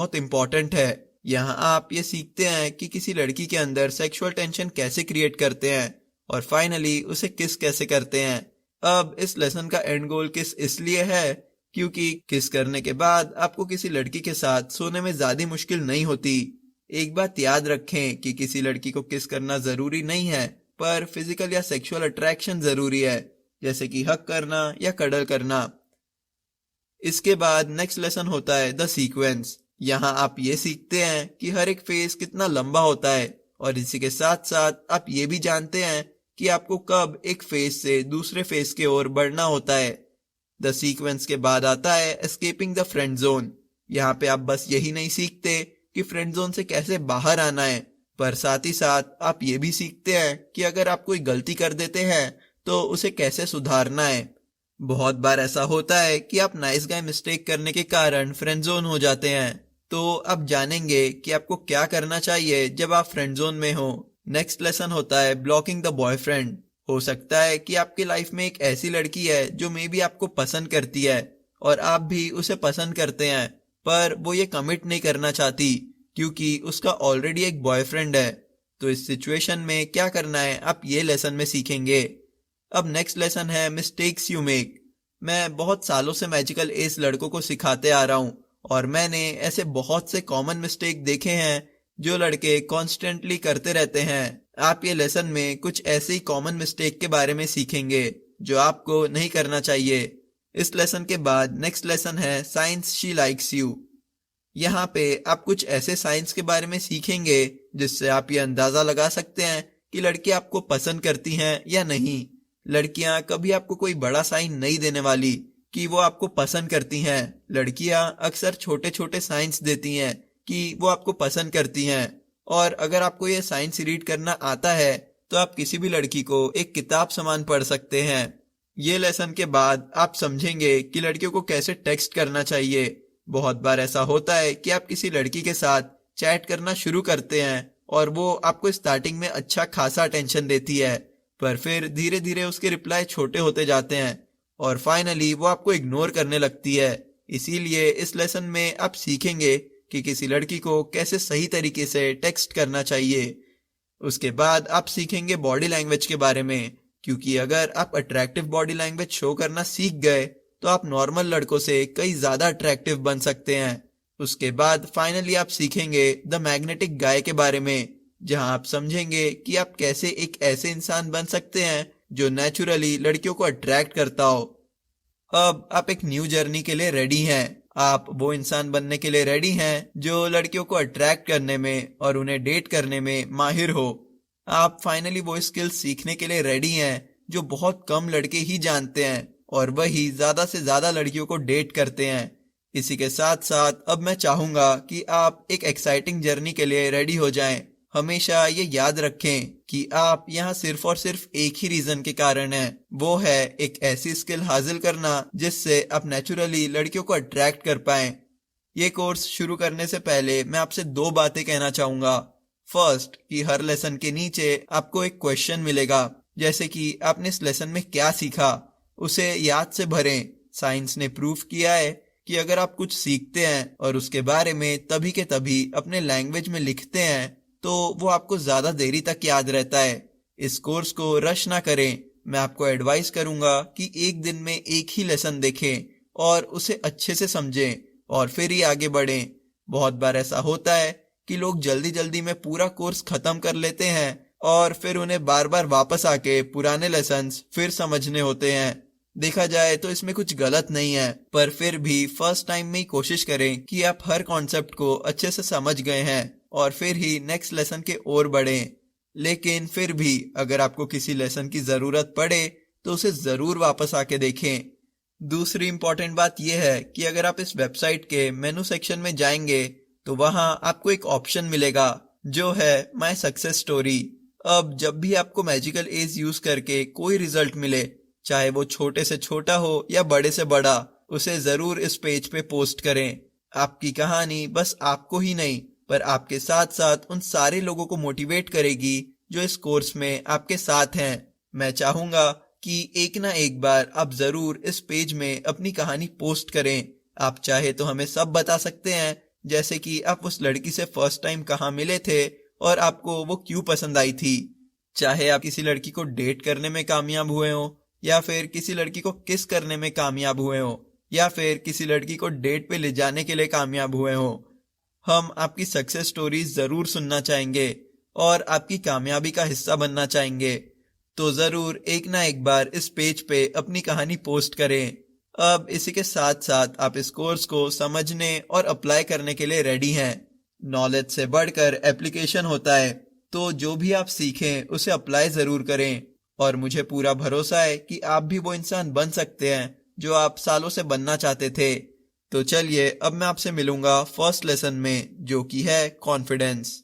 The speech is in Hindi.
बहुत इम्पोर्टेंट है। यहाँ आप ये सीखते हैं कि किसी लड़की के अंदर सेक्सुअल टेंशन कैसे क्रिएट करते हैं और फाइनली उसे किस कैसे करते हैं। अब इस लेसन का एंड गोल किस इसलिए है क्योंकि किस करने के बाद आपको किसी लड़की के साथ सोने में ज्यादा मुश्किल नहीं होती। एक बात याद रखें कि किसी लड़की को किस करना जरूरी नहीं है, पर फिजिकल या सेक्सुअल अट्रैक्शन जरूरी है, जैसे कि हक करना या कडल करना। इसके बाद नेक्स्ट लेसन होता है द सीक्वेंस। यहाँ आप ये सीखते हैं कि हर एक फेज कितना लंबा होता है और इसी के साथ साथ आप ये भी जानते हैं कि आपको कब एक फेज से दूसरे फेज की ओर बढ़ना होता है। द सीक्वेंस के बाद आता है एस्केपिंग द फ्रेंड जोन। यहाँ पे आप बस यही नहीं सीखते कि फ्रेंड जोन से कैसे बाहर आना है, पर साथ ही साथ आप ये भी सीखते हैं कि अगर आप कोई गलती कर देते हैं तो उसे कैसे सुधारना है। बहुत बार ऐसा होता है कि आप नाइस गाय मिस्टेक करने के कारण फ्रेंड जोन हो जाते हैं, तो आप जानेंगे कि आपको क्या करना चाहिए जब आप फ्रेंड जोन में हो। नेक्स्ट लेसन होता है ब्लॉकिंग द बॉयफ्रेंड। हो सकता है कि आपकी लाइफ में एक ऐसी लड़की है जो मे बी आपको पसंद करती है और आप भी उसे पसंद करते हैं, पर वो ये कमिट नहीं करना चाहती क्योंकि उसका ऑलरेडी एक बॉयफ्रेंड है। तो इस सिचुएशन में क्या करना है आप ये लेसन में सीखेंगे। अब नेक्स्ट लेसन है मिस्टेक्स यू मेक। मैं बहुत सालों से मैजिकल एज लड़कों को सिखाते आ रहा हूँ और मैंने ऐसे बहुत से कॉमन मिस्टेक देखे हैं जो लड़के कॉन्स्टेंटली करते रहते हैं। आप ये लेसन में कुछ ऐसे ही कॉमन मिस्टेक के बारे में सीखेंगे जो आपको नहीं करना चाहिए। इस लेसन के बाद नेक्स्ट लेसन है साइंस शी लाइक्स यू। यहाँ पे आप कुछ ऐसे साइंस के बारे में सीखेंगे जिससे आप ये अंदाजा लगा सकते हैं कि लड़की आपको पसंद करती हैं या नहीं। लड़कियां कभी आपको कोई बड़ा साइन नहीं देने वाली कि वो आपको पसंद करती हैं। लड़कियां अक्सर छोटे छोटे साइंस देती हैं कि वो आपको पसंद करती हैं। और अगर आपको ये साइंस रीड करना आता है तो आप किसी भी लड़की को एक किताब समान पढ़ सकते हैं। ये लेसन के बाद आप समझेंगे कि लड़कियों को कैसे टेक्स्ट करना चाहिए। बहुत बार ऐसा होता है कि आप किसी लड़की के साथ चैट करना शुरू करते हैं और वो आपको स्टार्टिंग में अच्छा खासा अटेंशन देती है, पर फिर धीरे धीरे उसके रिप्लाई छोटे होते जाते हैं और फाइनली वो आपको इग्नोर करने लगती है। इसीलिए इस लेसन में आप सीखेंगे कि किसी लड़की को कैसे सही तरीके से टेक्स्ट करना चाहिए। उसके बाद आप सीखेंगे बॉडी लैंग्वेज के बारे में, क्योंकि अगर आप अट्रैक्टिव बॉडी लैंग्वेज शो करना सीख गए तो आप नॉर्मल लड़कों से कई ज्यादा अट्रैक्टिव बन सकते हैं। उसके बाद फाइनली आप सीखेंगे द मैग्नेटिक गाय के बारे में, जहां आप समझेंगे कि आप कैसे एक ऐसे इंसान बन सकते हैं जो नेचुरली लड़कियों को अट्रैक्ट करता हो। अब आप एक न्यू जर्नी के लिए रेडी हैं। आप वो इंसान बनने के लिए रेडी हैं जो लड़कियों को अट्रैक्ट करने में और उन्हें डेट करने में माहिर हो। आप फाइनली वो स्किल्स सीखने के लिए रेडी हैं जो बहुत कम लड़के ही जानते हैं और वही ज्यादा से ज्यादा लड़कियों को डेट करते हैं। इसी के साथ साथ अब मैं चाहूंगा कि आप एक एक्साइटिंग जर्नी के लिए रेडी हो जाएं। हमेशा ये याद रखें कि आप यहाँ सिर्फ और सिर्फ एक ही रीजन के कारण हैं, वो है एक ऐसी स्किल हासिल करना जिससे आप नेचुरली लड़कियों को अट्रैक्ट कर पाएं। ये कोर्स शुरू करने से पहले मैं आपसे दो बातें कहना चाहूंगा। फर्स्ट, कि हर लेसन के नीचे आपको एक क्वेश्चन मिलेगा, जैसे कि आपने इस लेसन में क्या सीखा, उसे याद से भरें। साइंस ने प्रूफ किया है कि अगर आप कुछ सीखते हैं और उसके बारे में तभी के तभी अपने लैंग्वेज में लिखते हैं तो वो आपको ज्यादा देरी तक याद रहता है। इस कोर्स को रश ना करें। मैं आपको एडवाइस करूंगा कि एक दिन में एक ही लेसन देखें और उसे अच्छे से समझें और फिर ही आगे बढ़ें। बहुत बार ऐसा होता है कि लोग जल्दी जल्दी में पूरा कोर्स खत्म कर लेते हैं और फिर उन्हें बार बार वापस आके पुराने लेसन्स फिर समझने होते हैं। देखा जाए तो इसमें कुछ गलत नहीं है, पर फिर भी फर्स्ट टाइम में ही कोशिश करें कि आप हर कॉन्सेप्ट को अच्छे से समझ गए हैं और फिर ही नेक्स्ट लेसन के ओर बढ़ें। लेकिन फिर भी अगर आपको किसी लेसन की जरूरत पड़े तो उसे जरूर वापस आके देखें। दूसरी इंपॉर्टेंट बात यह है कि अगर आप इस वेबसाइट के मेनू सेक्शन में जाएंगे तो वहां आपको एक ऑप्शन मिलेगा जो है माय सक्सेस स्टोरी। अब जब भी आपको मैजिकल एज यूज करके कोई रिजल्ट मिले, चाहे वो छोटे से छोटा हो या बड़े से बड़ा, उसे जरूर इस पेज पे पोस्ट करें। आपकी कहानी बस आपको ही नहीं पर आपके साथ साथ उन सारे लोगों को मोटिवेट करेगी जो इस कोर्स में आपके साथ हैं। मैं चाहूंगा कि एक ना एक बार आप जरूर इस पेज में अपनी कहानी पोस्ट करें। आप चाहे तो हमें सब बता सकते हैं जैसे कि आप उस लड़की से फर्स्ट टाइम कहाँ मिले थे और आपको वो क्यों पसंद आई थी। चाहे आप किसी लड़की को डेट करने में कामयाब हुए हो, या फिर किसी लड़की को किस करने में कामयाब हुए हो, या फिर किसी लड़की को डेट पे ले जाने के लिए कामयाब हुए हो, हम आपकी सक्सेस स्टोरीज जरूर सुनना चाहेंगे और आपकी कामयाबी का हिस्सा बनना चाहेंगे। तो जरूर एक ना एक बार इस पेज पे अपनी कहानी पोस्ट करें। अब इसी के साथ साथ आप इस कोर्स को समझने और अप्लाई करने के लिए रेडी हैं। नॉलेज से बढ़कर एप्लीकेशन होता है, तो जो भी आप सीखें उसे अप्लाई जरूर करें। और मुझे पूरा भरोसा है कि आप भी वो इंसान बन सकते हैं जो आप सालों से बनना चाहते थे। तो चलिए अब मैं आपसे मिलूंगा फर्स्ट लेसन में, जो कि है कॉन्फिडेंस।